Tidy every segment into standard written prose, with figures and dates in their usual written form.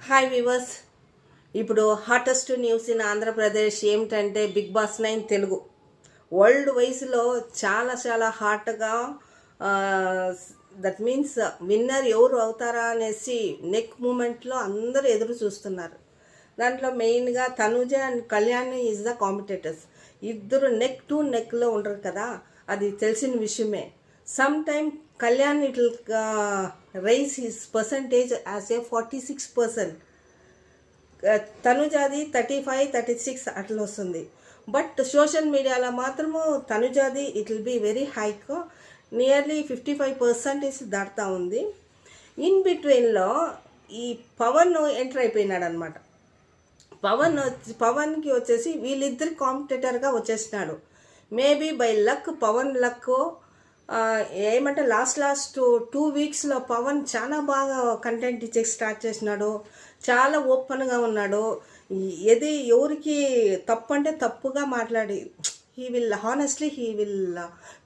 Hi viewers. ఇప్పుడు hottest news in Andhra Pradesh ఏమిటంటే big boss 9 Telugu world వైస్లో చాలా చాలా హాట్గా, దట్ మీన్స్ విన్నర్ ఎవరు అవుతారా అనేసి నెక్ మూమెంట్లో అందరూ ఎదురు చూస్తున్నారు. దాంట్లో మెయిన్గా Tanuja and Kalyan is the competitors. ఇద్దరు నెక్ టు నెక్లో ఉండరు కదా, అది తెలిసిన విషయమే. Some time Kalyan it will rise his percentage as a 46%. తనుజాది 35-36 అట్లా వస్తుంది. బట్ సోషల్ మీడియాలో మాత్రము తనుజాది it will be very hike, nearly 55% దాటుతూ ఉంది. ఇన్ బిట్వీన్లో ఈ పవన్ ఎంటర్ అయిపోయినాడు అనమాట. పవన్కి వచ్చేసి వీళ్ళిద్దరి కాంపిటేటర్గా వచ్చేసినాడు. Maybe by luck, Pavan luck ఏమంటే లాస్ట్ 2 వీక్స్లో పవన్ చాలా బాగా కంటెంట్ ఇచ్చే స్టార్ట్ చేసినాడు. చాలా ఓపెన్గా ఉన్నాడు. ఏది ఎవరికి తప్పు అంటే తప్పుగా మాట్లాడి he will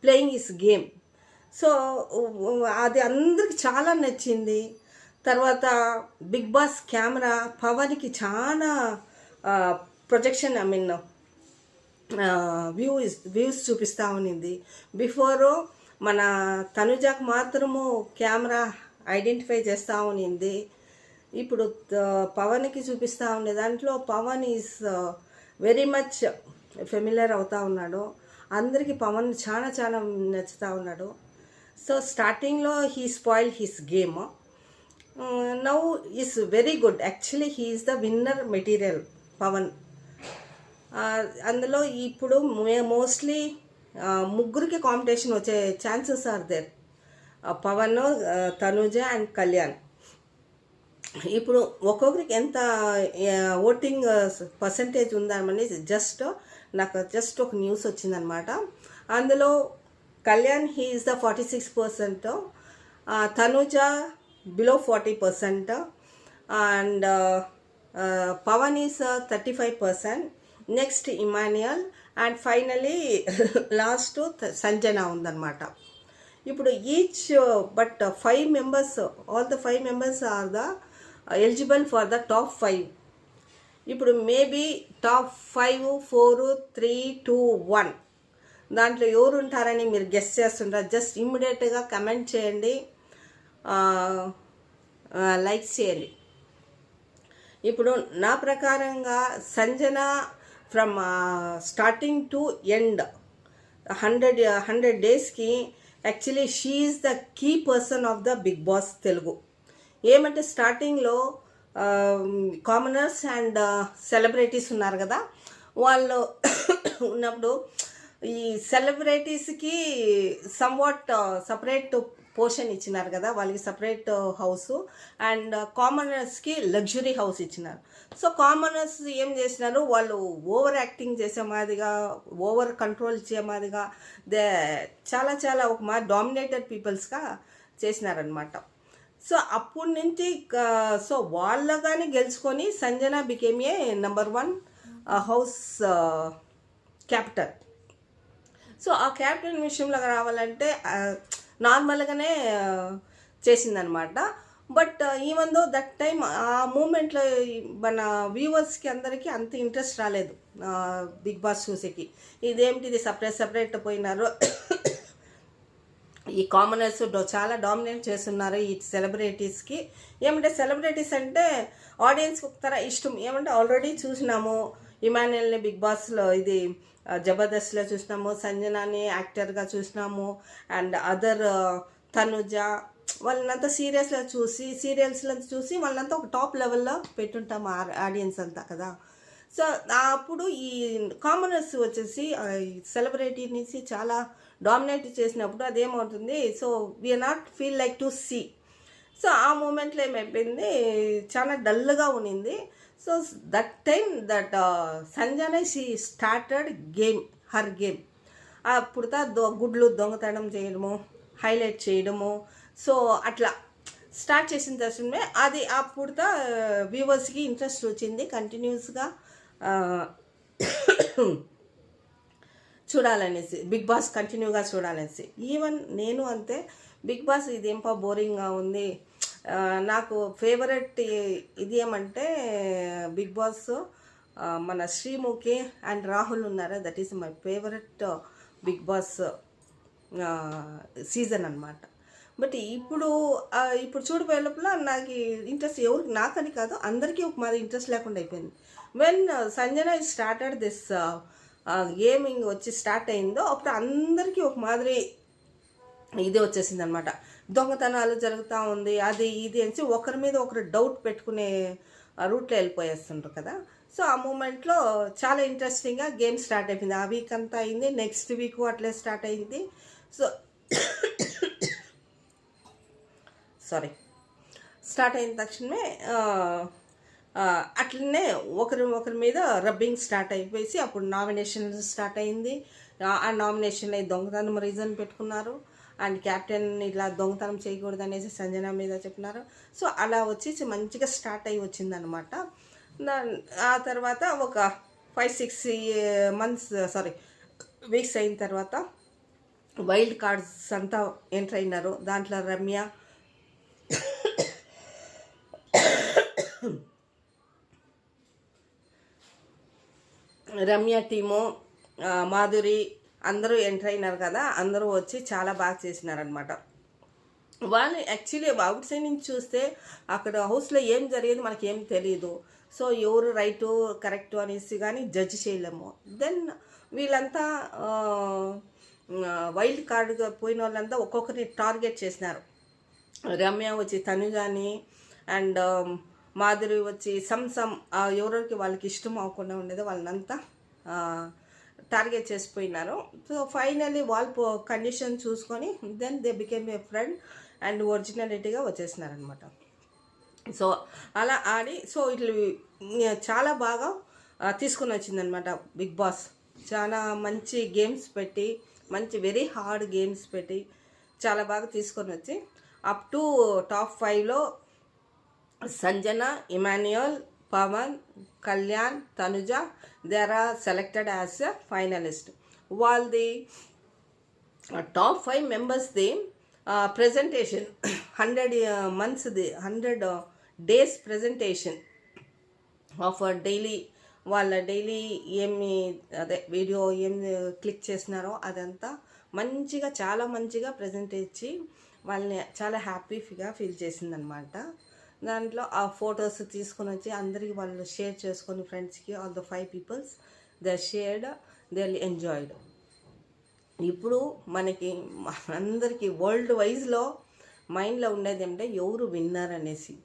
playing his game. So అది అందరికి చాలా నచ్చింది. తర్వాత బిగ్ బాస్ కెమెరా పవన్కి చాలా ప్రొజెక్షన్, వ్యూస్ చూపిస్తూ ఉన్నింది. బిఫోరు మన తనుజాకు మాత్రము కెమెరా ఐడెంటిఫై చేస్తూ ఉన్నింది. ఇప్పుడు పవన్కి చూపిస్తూ ఉండే దాంట్లో Pavan is very much familiar అవుతూ ఉన్నాడు. అందరికీ పవన్ చాలా చాలా నచ్చుతూ ఉన్నాడు. సో స్టార్టింగ్లో he spoil his game. Now is very good. Actually he is the winner material Pavan. అందులో ఇప్పుడు మోస్ట్లీ ముగ్గురికి కాంపిటీషన్ వచ్చే chances are there, Pavan, Tanuja and Kalyan. ఇప్పుడు ఒక్కొక్కరికి ఎంత ఓటింగ్ పర్సంటేజ్ ఉందామని నాకు ఒక న్యూస్ వచ్చిందనమాట. అందులో Kalyan he is the 46%, Tanuja below 40%, and Pavan is 35%, next Emmanuel, and finally last Sanjana ఉందన్నమాట. ఇప్పుడు each but 5 members, all the 5 members are the eligible for the top 5. ఇప్పుడు మేబీ టాప్ 5, 4, 3, 2, 1 దాంట్లో ఎవరు ఉంటారని మీరు గెస్ చేస్తుంటారు. జస్ట్ ఇమ్మీడియట్గా కమెంట్ చేయండి, లైక్ చేయండి. ఇప్పుడు నా ప్రకారంగా Sanjana from starting to end 100 డేస్కి actually she is the key person of the Bigg Boss Telugu. ఏమంటే స్టార్టింగ్లో కామనర్స్ అండ్ సెలబ్రిటీస్ ఉన్నారు కదా, వాళ్ళు ఉన్నప్పుడు ఈ సెలబ్రిటీస్కి సమ్వాట్ సపరేట్ పోర్షన్ ఇచ్చినారు కదా, వాళ్ళకి సపరేట్ హౌస్, అండ్ కామనర్స్కి లగ్జరీ హౌస్ ఇచ్చినారు. సో కామనర్స్ ఏం చేసినారు, వాళ్ళు ఓవర్ యాక్టింగ్ చేసే మాదిగా, ఓవర్ కంట్రోల్ చేసే మాదిగా చాలా చాలా ఒక మా డామినేటెడ్ పీపుల్స్గా చేసినారనమాట. సో అప్పటి నుంచి సో వాళ్ళు కానీ గెలుచుకొని Sanjana became a number 1 house captain. So ఆ క్యాప్టెన్ విషయంలో రావాలంటే నార్మల్గానే చేసిందనమాట. But even though that time ఆ మూమెంట్లో మన వ్యూవర్స్కి అందరికీ అంత ఇంట్రెస్ట్ రాలేదు బిగ్ బాస్ చూసేకి. ఇదేమిటిది సపరేట్ పోయినారు, ఈ కామనర్స్ చాలా డామినేట్ చేస్తున్నారు ఈ సెలబ్రిటీస్కి. ఏమంటే సెలబ్రిటీస్ అంటే ఆడియన్స్కి ఒక ఇష్టం. ఏమంటే ఆల్రెడీ చూసినాము, ఇమాన్యుయల్ని బిగ్ బాస్లో ఇది జబర్దస్త్లో చూసినాము, సంజనాని యాక్టర్గా చూసినాము, అండ్ అదర్ తనుజ వాళ్ళనంతా సీరియల్స్లో చూసి వాళ్ళంతా ఒక టాప్ లెవెల్లో పెట్టుంటాము ఆడియన్స్ అంతా కదా. సో అప్పుడు ఈ కామనర్స్ వచ్చేసి సెలబ్రిటీ నుంచి చాలా డామినేట్ చేసినప్పుడు అదేమవుతుంది, so we are not feel like to see. So ఆ మూమెంట్లో ఏమైపోయింది, చాలా డల్గా ఉన్నింది. So that time that Sanjana she started her game. అప్పుడు గుడ్లు దొంగతనం చేయడము, హైలైట్ చేయడము, సో అట్లా స్టార్ట్ చేసిన తక్షణమే అది అప్పుడు వ్యూవర్స్కి ఇంట్రెస్ట్ వచ్చింది కంటిన్యూస్గా చూడాలనేసి, బిగ్ బాస్ కంటిన్యూగా చూడాలనేసి. ఈవెన్ నేను అంతే, బిగ్ బాస్ ఇదేంపా బోరింగ్గా ఉంది, నాకు ఫేవరెట్ ఇది ఏమంటే బిగ్ బాస్ మన శ్రీముఖి అండ్ రాహుల్ ఉన్నారు, that is my favourite Bigg Boss season అనమాట. బట్ ఇప్పుడు చూడిపోయే లోపల నాకు ఇంట్రెస్ట్ ఎవరికి నాకని కాదు అందరికీ ఒక మాది ఇంట్రెస్ట్ లేకుండా అయిపోయింది. When Sanjana started this gaming వచ్చి స్టార్ట్ అయిందో అప్పుడు అందరికీ ఒక మాదిరి ఇది వచ్చేసింది అనమాట. దొంగతనాలు జరుగుతూ ఉంది అది ఇది అని ఒకరి మీద ఒకరు డౌట్ పెట్టుకునే రూట్లో వెళ్ళిపోయేస్తుంటారు కదా. సో ఆ మూమెంట్లో చాలా ఇంట్రెస్టింగ్గా గేమ్ స్టార్ట్ అయిపోయింది. ఆ వీక్ అంతా అయింది, నెక్స్ట్ వీక్ అట్లే స్టార్ట్ అయింది. సో స్టార్ట్ అయిన తక్షణమే అట్లనే ఒకరి మీద రబ్బింగ్ స్టార్ట్ అయిపోయి అప్పుడు నామినేషన్ స్టార్ట్ అయింది. ఆ నామినేషన్ దొంగతనం రీజన్ పెట్టుకున్నారు అండ్ క్యాప్టెన్ ఇలా దొంగతనం చేయకూడదు అనేసి సంజన మీద చెప్పినారు. సో అలా వచ్చేసి మంచిగా స్టార్ట్ అయ్యి వచ్చిందనమాట. ఆ తర్వాత ఒక 5-6 వీక్స్ అయిన తర్వాత వైల్డ్ కార్డ్స్ అంతా ఎంటర్ అయినారు. దాంట్లో రమ్య టీము, మాధురి అందరూ ఎంటర్ అయినారు కదా. అందరూ వచ్చి చాలా బాగా చేసినారనమాట. వాళ్ళు యాక్చువల్లీ అవుట్ సైడ్ నుంచి చూస్తే అక్కడ హౌస్లో ఏం జరిగేది మనకి ఏం తెలియదు. సో ఎవరు రైటు కరెక్టు అనేసి కానీ జడ్జి చేయలేము. దెన్ వీళ్ళంతా వైల్డ్ కార్డ్గా పోయిన వాళ్ళంతా ఒక్కొక్కరిని టార్గెట్ చేసినారు. రమ్య వచ్చి తనుజాని అండ్ మాధురి వచ్చి ఎవరికి వాళ్ళకి ఇష్టం అవ్వకుండా ఉండేది వాళ్ళనంతా టార్గెట్ చేసిపోయినారు. సో ఫైనల్లీ వాళ్ళు కండిషన్ చూసుకొని then they became a friend and ఒరిజినాలిటీగా వచ్చేసినారనమాట. సో అలా ఆడి సో ఇట్లా చాలా బాగా తీసుకొని వచ్చిందనమాట బిగ్ బాస్. చాలా మంచి గేమ్స్ పెట్టి వెరీ హార్డ్ గేమ్స్ పెట్టి చాలా బాగా తీసుకొని వచ్చి అప్ టు టాప్ 5లో Sanjana, Emmanuel, Pavan, Kalyan, Tanuja they are selected as a finalist. వాళ్ళది టాప్ 5 మెంబర్స్ది ప్రెజెంటేషన్ 100 monthsది 100 days ప్రెజెంటేషన్ ఆఫ్ డైలీ వాళ్ళ డైలీ వీడియో ఏమి క్లిక్ చేసినారో అదంతా చాలా మంచిగా ప్రజెంట్ ఇచ్చి వాళ్ళని చాలా హ్యాపీగా ఫీల్ చేసిందనమాట. దాంట్లో ఆ ఫొటోస్ తీసుకొని వచ్చి అందరికీ వాళ్ళు షేర్ చేసుకొని ఫ్రెండ్స్కి all the 5 people they shared, they enjoyed. ఇప్పుడు మనకి అందరికీ వరల్డ్ వైజ్లో మైండ్లో ఉండేది ఏమంటే ఎవరు విన్నర్ అనేసి.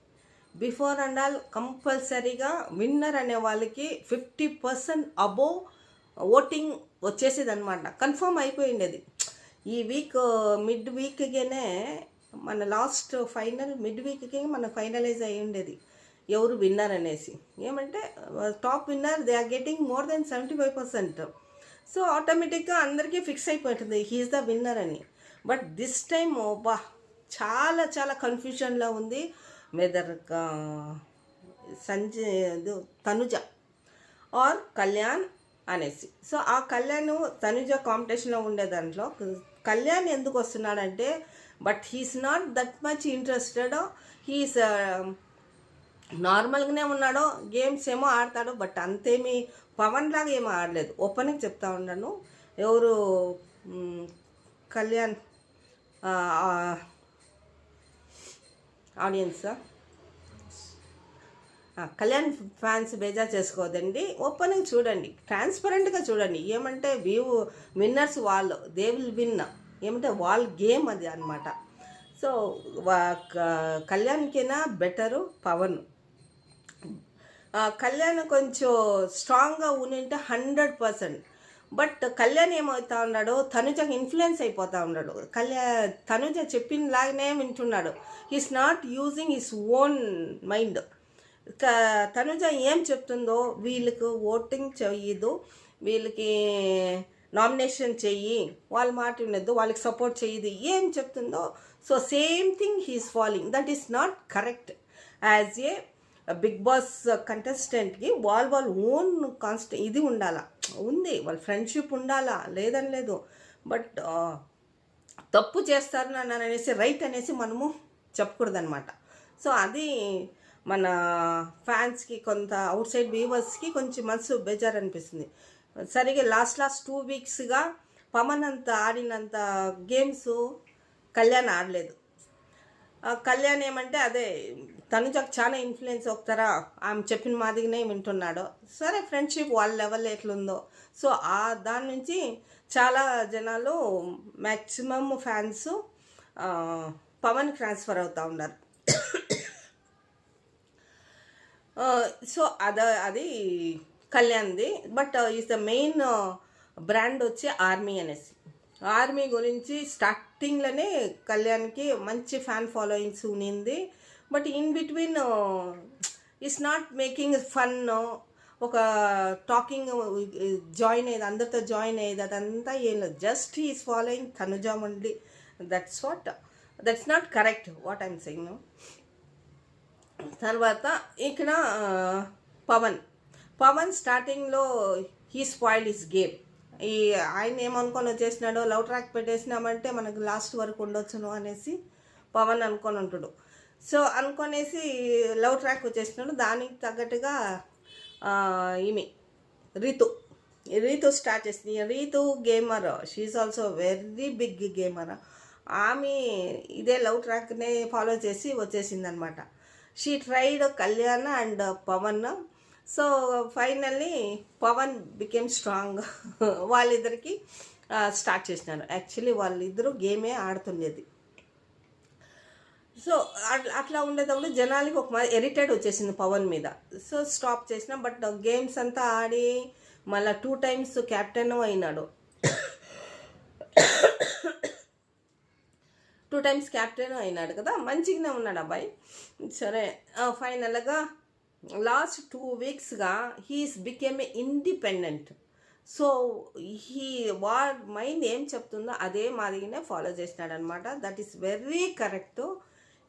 బిఫోర్ అండ్ ఆల్ కంపల్సరీగా విన్నర్ అనే వాళ్ళకి 50% అబోవ్ ఓటింగ్ వచ్చేసేది అనమాట, కన్ఫర్మ్ అయిపోయిండేది. ఈ వీక్ మిడ్ వీక్గానే మన లాస్ట్ ఫైనల్ మిడ్ వీక్కి మన ఫైనలైజ్ అయ్యి ఉండేది ఎవరు విన్నర్ అనేసి. ఏమంటే top winner they are getting more then 75%. So ఆటోమేటిక్గా అందరికీ ఫిక్స్ అయిపోతుంది హీఈస్ ద విన్నర్ అని. బట్ దిస్ టైమ్ చాలా కన్ఫ్యూజన్లో ఉంది వెదర్ తనుజ ఆర్ కళ్యాణ్ అనేసి. సో ఆ కళ్యాణ్ తనుజ కాంపిటీషన్లో ఉండే దాంట్లో కళ్యాణ్ ఎందుకు వస్తున్నాడంటే but he's not that much interested. He's నార్మల్గానే ఉన్నాడు, గేమ్స్ ఏమో ఆడతాడు, బట్ అంతేమీ పవన్ లాగా ఏమో ఆడలేదు. ఓపెన్గా చెప్తా ఉన్నాను. ఎవరు కళ్యాణ్ ఆడియన్స్ కళ్యాణ్ ఫ్యాన్స్ బేజార్ చేసుకోవద్దండి, ఓపెన్గా చూడండి, ట్రాన్స్పరెంట్గా చూడండి. ఏమంటే విన్నర్స్ వాళ్ళు దే విల్ విన్, ఏమంటే వాళ్ళ గేమ్ అది అనమాట. సో కళ్యాణ్కైనా బెటరు పవన్. కళ్యాణ్ కొంచెం స్ట్రాంగ్గా ఉండింటే 100%. బట్ కళ్యాణ్ ఏమవుతా ఉన్నాడు, తనుజకి ఇన్ఫ్లుయెన్స్ అయిపోతూ ఉన్నాడు. తనుజ చెప్పినలాగానే వింటున్నాడు. He's not using his own mind. Tanuja ఏం చెప్తుందో వీళ్ళకి ఓటింగ్ చెయ్యదు, వీళ్ళకి నామినేషన్ చెయ్యి, వాళ్ళ మాట వినద్దు, వాళ్ళకి సపోర్ట్ చెయ్యదు, ఏం చెప్తుందో so same thing he's following. That is not correct. As a Bigg Boss కంటెస్టెంట్కి వాళ్ళ ఓన్ ఇది ఉండాలా, ఉంది వాళ్ళ ఫ్రెండ్షిప్ ఉండాలా, లేదని లేదు. బట్ తప్పు చేస్తారు అని అనేసి రైట్ అనేసి మనము చెప్పకూడదనమాట. సో అది మన ఫ్యాన్స్కి కొంత అవుట్ సైడ్ వ్యూవర్స్కి కొంచెం మనసు బేజారు అనిపిస్తుంది. సరిగా లాస్ట్ 2 వీక్స్గా పవన్ అంత ఆడినంత గేమ్స్ కళ్యాణ్ ఆడలేదు. కళ్యాణ్ ఏమంటే అదే తనుజకు చాలా ఇన్ఫ్లుయెన్స్ అవుతారా, ఆమె చెప్పిన మాదిరిగానే వింటున్నాడు. సరే ఫ్రెండ్షిప్ వాళ్ళ లెవెల్ ఎట్లుందో, సో దాని నుంచి చాలా జనాలు మ్యాక్సిమం ఫ్యాన్స్ పవన్ ట్రాన్స్ఫర్ అవుతూ ఉన్నారు. సో అది కళ్యాణ్ది. But is the main brand వచ్చి ఆర్మీ అనేసి. ఆర్మీ గురించి స్టార్టింగ్లోనే కళ్యాణ్కి మంచి ఫ్యాన్ ఫాలోయింగ్స్ ఉన్నింది. But in between is not making fun, ఒక టాకింగ్ జాయిన్ అయ్యేది, అందరితో జాయిన్ అయ్యేది అదంతా ఏం లేదు. Just is following Tanuja only. That's not correct what I'm saying. తర్వాత ఇక్కడ పవన్ స్టార్టింగ్లో హీ స్పాయిల్డ్ హిస్ గేమ్. ఆయన ఏమనుకొని వచ్చేసినాడో, లవ్ ట్రాక్ పెట్టేసినామంటే మనకు లాస్ట్ వరకు ఉండొచ్చును అనేసి పవన్ అనుకొని ఉంటాడు. సో అనుకొనేసి లవ్ ట్రాక్ వచ్చేసినాడు. దానికి తగ్గట్టుగా ఈమె రీతు స్టార్ట్ చేసింది. Rithu gamer, she is also very big gamer. ఆమె ఇదే లవ్ ట్రాక్నే ఫాలో చేసి వచ్చేసిందనమాట. She tried Kalyan and Pavan. So finally Pavan became strong. వాళ్ళిద్దరికి స్టార్ట్ చేసినారు. యాక్చువల్లీ వాళ్ళిద్దరూ గేమే ఆడుతుండేది. సో అట్లా ఉండేటప్పుడు జనాలకి ఒక మాది ఎరిటెడ్ వచ్చేసింది పవన్ మీద. సో స్టాప్ చేసిన. బట్ గేమ్స్ అంతా ఆడి మళ్ళీ 2 times క్యాప్టెన్ అయినాడు. 2 times క్యాప్టెన్ అయినాడు కదా, మంచిగానే ఉన్నాడు అబ్బాయి. సరే ఫైనల్గా లాస్ట్ 2 weeksగా he's became a independent. So mind ఏం చెప్తుందో అదే మాదిరిగానే ఫాలో చేసినాడు అనమాట. That is very correct.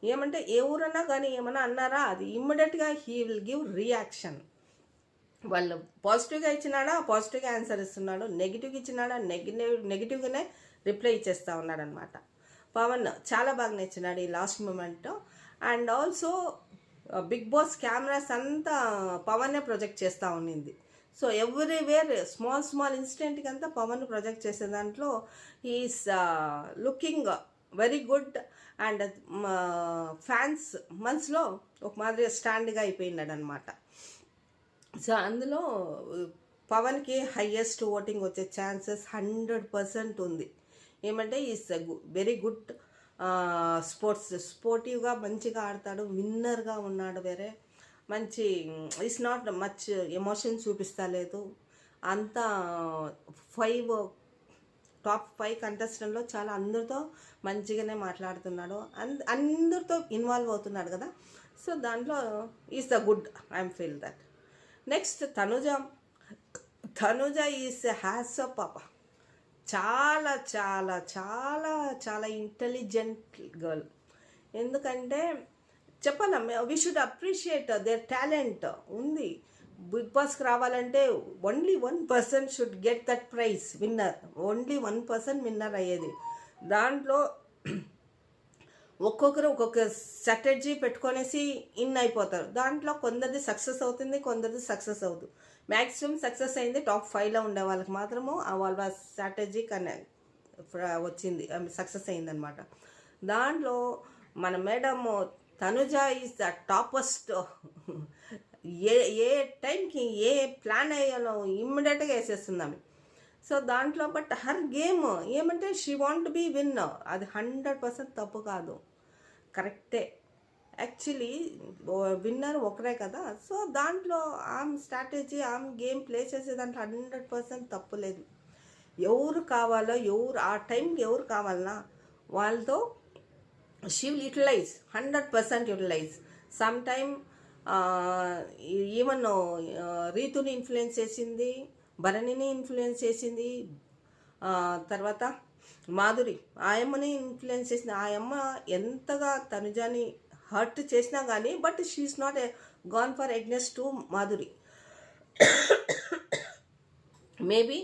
ఏమంటే ఎవరన్నా కానీ ఏమన్నా అన్నారా, అది ఇమ్మీడియట్గా హీ విల్ గివ్ రియాక్షన్. వాళ్ళు పాజిటివ్గా ఇచ్చినాడా పాజిటివ్గా ఆన్సర్ ఇస్తున్నాడు, నెగిటివ్గా ఇచ్చినాడా నెగిటివ్గానే రిప్లై ఇచ్చేస్తూ ఉన్నాడు అనమాట. పవన్ చాలా బాగా నచ్చినాడు ఈ last moment. And also Bigg Boss cameras అంతా పవన్నే ప్రొజెక్ట్ చేస్తూ ఉన్నింది. సో ఎవ్రీవేర్ స్మాల్ ఇన్సిడెంట్కి అంతా పవన్ ప్రొజెక్ట్ చేసే దాంట్లో is looking very good. And fans మనసులో ఒక మాదిరి స్టాండ్గా అయిపోయినాడు అనమాట. సో అందులో పవన్కి హయ్యెస్ట్ ఓటింగ్ వచ్చే ఛాన్సెస్ 100% ఉంది. ఏమంటే ఈస్ వెరీ గుడ్ స్పోర్టివ్గా మంచిగా ఆడతాడు, విన్నర్గా ఉన్నాడు. వేరే మంచి ఈస్ నాట్ మచ్ ఎమోషన్ చూపిస్తలేదు. అంతా టాప్ 5 కంటెస్టెంట్లో చాలా అందరితో మంచిగానే మాట్లాడుతున్నాడు, అందరితో ఇన్వాల్వ్ అవుతున్నాడు కదా. సో దాంట్లో is the good, I'm feel that. Next Tanuja is has a పాప. చాలా చాలా చాలా చాలా ఇంటెలిజెంట్ గర్ల్. ఎందుకంటే చెప్పాలమ్మా, we should appreciate their talent ఉంది. బిగ్ బాస్కి రావాలంటే only 1% should get that prize, winner. Only 1% winner అయ్యేది. దాంట్లో ఒక్కొక్కరు ఒక్కొక్క స్ట్రాటజీ పెట్టుకొనేసి ఇన్ అయిపోతారు. దాంట్లో కొందరిది సక్సెస్ అవుతుంది, కొందరిది సక్సెస్ అవుతుంది. మ్యాక్సిమం సక్సెస్ అయింది టాప్ 5లో ఉండే వాళ్ళకి మాత్రము వాళ్ళ స్ట్రాటజీ వచ్చింది, సక్సెస్ అయిందనమాట. దాంట్లో మన madam Tanuja is the topest. ఏ టైంకి ఏ ప్లాన్ అయ్యాలో ఇమ్మీడియట్గా వేసేస్తున్నాము. సో దాంట్లో బట్ హర్ గేమ్ ఏమంటే షీ వాంట్ బీ విన్. అది 100% తప్పు కాదు, కరెక్టే. యాక్చువల్లీ విన్నర్ ఒకరే కదా. సో దాంట్లో ఆమె స్ట్రాటజీ ఆమె గేమ్ ప్లే చేసే దాంట్లో 100% తప్పు లేదు. ఎవరు కావాలో ఆ టైంకి ఎవరు కావాలన్నా వాళ్ళతో she will utilize, 100% utilize. Some time even రీతుని ఇన్ఫ్లుయెన్స్ చేసింది, భరణిని ఇన్ఫ్లుయెన్స్ చేసింది, తర్వాత మాధురి ఆయమ్మని ఇన్ఫ్లుయెన్స్ చేసింది. ఆయమ్మ ఎంతగా తనుజాని హర్ట్ చేసినా కానీ but she is not gone for against to Madhuri. Maybe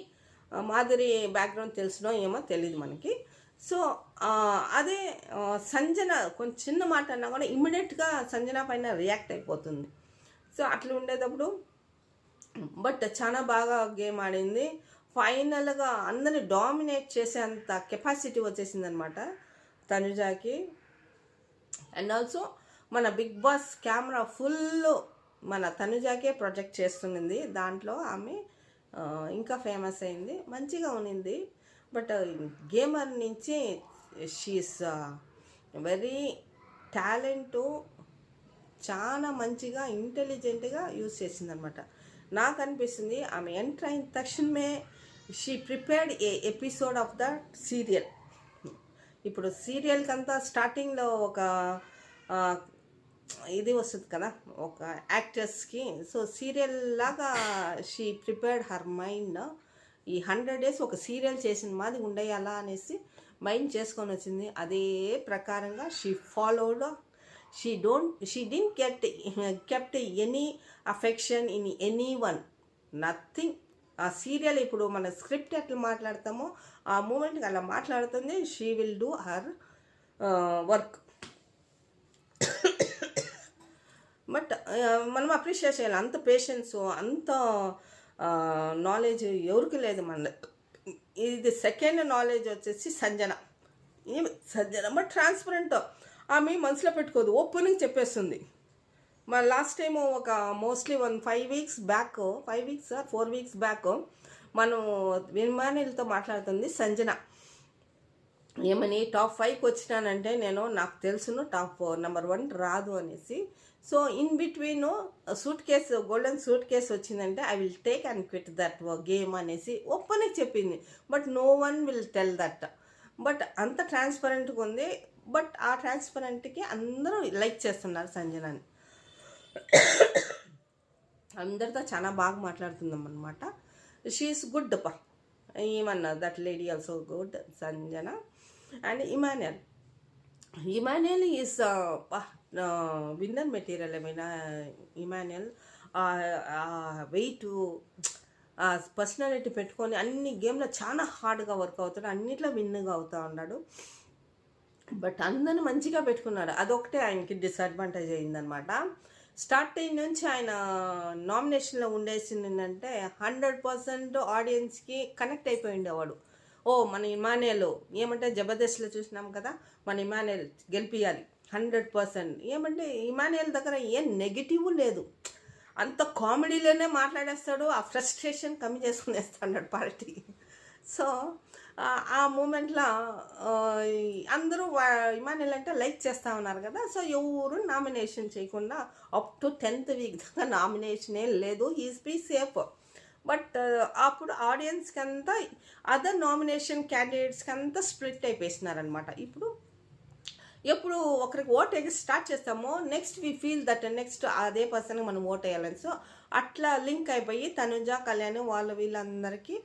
Madhuri background తెలిసినో ఏమో తెలియదు మనకి. సో అదే సంజన కొంచెం చిన్న మాట అన్నా కూడా ఇమ్మీడియట్గా సంజన పైన రియాక్ట్ అయిపోతుంది. సో అట్లా ఉండేటప్పుడు బట్ చాలా బాగా గేమ్ ఆడింది. ఫైనల్గా అందరిని డామినేట్ చేసేంత కెపాసిటీ వచ్చేసింది అనమాట తనుజాకి. అండ్ ఆల్సో మన బిగ్ బాస్ కెమెరా ఫుల్ మన తనుజాకే ప్రొజెక్ట్ చేస్తున్నది. దాంట్లో ఆమె ఇంకా ఫేమస్ అయింది, మంచిగా ఉన్నింది. బట్ గేమర్ నుంచి షీఈస్ వెరీ టాలెంటు, చాలా మంచిగా ఇంటెలిజెంట్గా యూజ్ చేసిందనమాట. నాకు అనిపిస్తుంది ఆమె ఎంటర్ అయిన తక్షణమే she prepared A episode of the serial. ఇప్పుడు సీరియల్కి అంతా స్టార్టింగ్లో ఒక ఇది వస్తుంది కదా ఒక యాక్టర్స్కి. సో సీరియల్ లాగా షీ ప్రిపేర్డ్ హర్ మైండ్. ఈ 100 days ఒక సీరియల్ చేసిన మాది ఉండేయాలా అనేసి మైండ్ చేసుకొని వచ్చింది. అదే ప్రకారంగా she followed. She didn't kept any affection in any one, nothing. ఆ సీరియల్ ఇప్పుడు మన స్క్రిప్ట్ ఎట్లా మాట్లాడతామో ఆ మూమెంట్కి అలా మాట్లాడుతుంది. She will do her work. But మనం అప్రిషియేట్ చేయాలి. అంత పేషెన్స్, అంత నాలెడ్జ్ ఎవరికి లేదు మన. ఇది సెకండ్ నాలెడ్జ్ వచ్చేసి సంజన. But transparent. ఆమె మనసులో పెట్టుకోదు, ఓపెనింగ్ చెప్పేస్తుంది. మన లాస్ట్ టైము ఒక mostly 5 weeks back, 5 weeks 4 weeks back మనం విమానిలతో మాట్లాడుతుంది సంజన. ఏమని టాప్ 5కి వచ్చినానంటే నాకు తెలుసును టాప్ నెంబర్ 1 రాదు అనేసి. So in between golden suitcase వచ్చిందంటే I will take and quit that game అనేసి ఓపెన్గా చెప్పింది. But no one will tell that. But అంత ట్రాన్స్పరెంట్గా ఉంది. బట్ ఆ ట్రాన్స్పరెంట్కి అందరూ లైక్ చేస్తున్నారు సంజనాని. అందరితో చాలా బాగా మాట్లాడుతుందాం అనమాట. షీఈస్ గుడ్ పా. ఏమన్నా that lady also good, Sanjana. And Emmanuel is winner material. ఏమైనా ఇమాన్యుయల్ వెయిట్ పర్సనాలిటీ పెట్టుకొని అన్ని గేమ్లో చాలా హార్డ్గా వర్క్ అవుతాడు, అన్నిట్లో విన్గా అవుతా ఉన్నాడు. బట్ అందరిని మంచిగా పెట్టుకున్నాడు. అదొకటే ఆయనకి డిసడ్వాంటేజ్ అయిందనమాట. స్టార్టింగ్ నుంచి ఆయన నామినేషన్లో ఉండేసిందంటే 100% ఆడియన్స్కి కనెక్ట్ అయిపోయి ఉండేవాడు. ఓ మన ఇమాన్యుయల్ ఏమంటే జబర్దస్త్లో చూసినాం కదా, మన ఇమాన్యుయల్ గెలిపియాలి 100%. ఏమంటే ఇమాన్యుయల్ దగ్గర ఏం నెగిటివ్ లేదు, అంత కామెడీలోనే మాట్లాడేస్తాడు. ఆ ఫ్రస్ట్రేషన్ కమ్మి చేసుకునేస్తాడు పార్టీ. సో ఆ మూమెంట్లో అందరూ ఇమాన్యుయల్ అంటే లైక్ చేస్తూ ఉన్నారు కదా. సో ఎవరు నామినేషన్ చేయకుండా అప్ టు 10th week దాకా నామినేషనే లేదు. He's be safe. బట్ అప్పుడు ఆడియన్స్కి అంతా అదర్ నామినేషన్ క్యాండిడేట్స్కి అంతా స్ప్లిట్ అయిపోయిస్తున్నారనమాట. ఇప్పుడు ఎప్పుడు ఒకరికి ఓట్ వేసి స్టార్ట్ చేస్తామో next we feel that next అదే పర్సన్కి మనం ఓట్ వేయాలని. సో అట్లా లింక్ అయిపోయి తనుజ, కళ్యాణ్ వీళ్ళందరికీ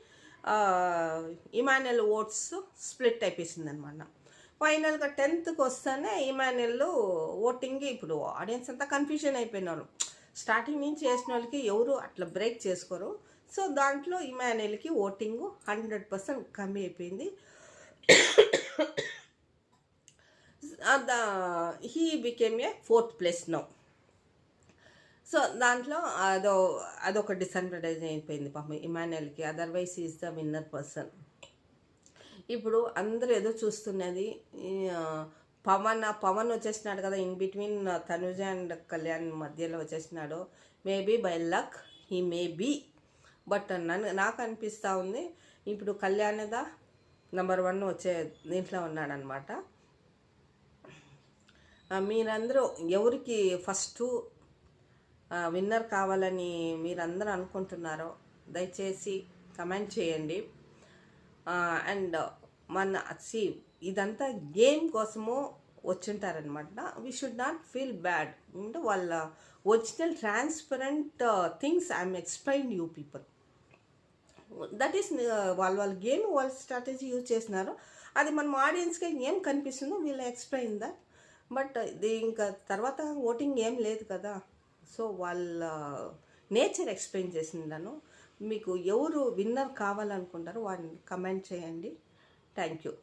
ఇమాన్యుయల్ ఓట్స్ స్ప్లిట్ అయిపోయింది అనమాట. ఫైనల్గా 10th వస్తేనే ఇమాన్యుయల్ ఓటింగ్. ఇప్పుడు ఆడియన్స్ అంతా కన్ఫ్యూజన్ అయిపోయినారు. స్టార్టింగ్ నుంచి చేసిన వాళ్ళకి ఎవరు అట్లా బ్రేక్ చేసుకోరు. సో దాంట్లో ఇమాన్యుయల్కి ఓటింగ్ 100% కమ్మి అయిపోయింది. He became a 4th place now. So దాంట్లో అదొక డిసడ్వాంటేజ్ అయిపోయింది పాపం ఇమాన్యుయల్కి. Otherwise is the winner person. ఇప్పుడు అందరూ ఏదో చూస్తున్నది పవన్ వచ్చేసినాడు కదా, in between Tanuja and Kalyan మధ్యలో వచ్చేసినాడు. Maybe by luck he may be. But నాకు అనిపిస్తూ ఉంది ఇప్పుడు కళ్యాణ్ద నెంబర్ 1 వచ్చే దీంట్లో ఉన్నాడనమాట. మీరందరూ ఎవరికి ఫస్ట్ విన్నర్ కావాలని మీరందరూ అనుకుంటున్నారో దయచేసి కమెంట్ చేయండి. అండ్ ఇదంతా గేమ్ కోసము వచ్చింటారనమాట. We should not feel bad. అంటే వాళ్ళ original transparent things I'm explain you people. That is వాళ్ళ గేమ్ వాళ్ళ స్ట్రాటజీ యూజ్ చేసినారు. అది మనం ఆడియన్స్కి ఏం కనిపిస్తుందో వీళ్ళు ఎక్స్ప్లెయిన్ దట్. బట్ ఇది ఇంకా తర్వాత ఓటింగ్ ఏం లేదు కదా. సో వాళ్ళ నేచర్ ఎక్స్ప్లెయిన్ చేసిందాను. మీకు ఎవరు విన్నర్ కావాలనుకుంటారో వాడిని కమెంట్ చేయండి. Thank you.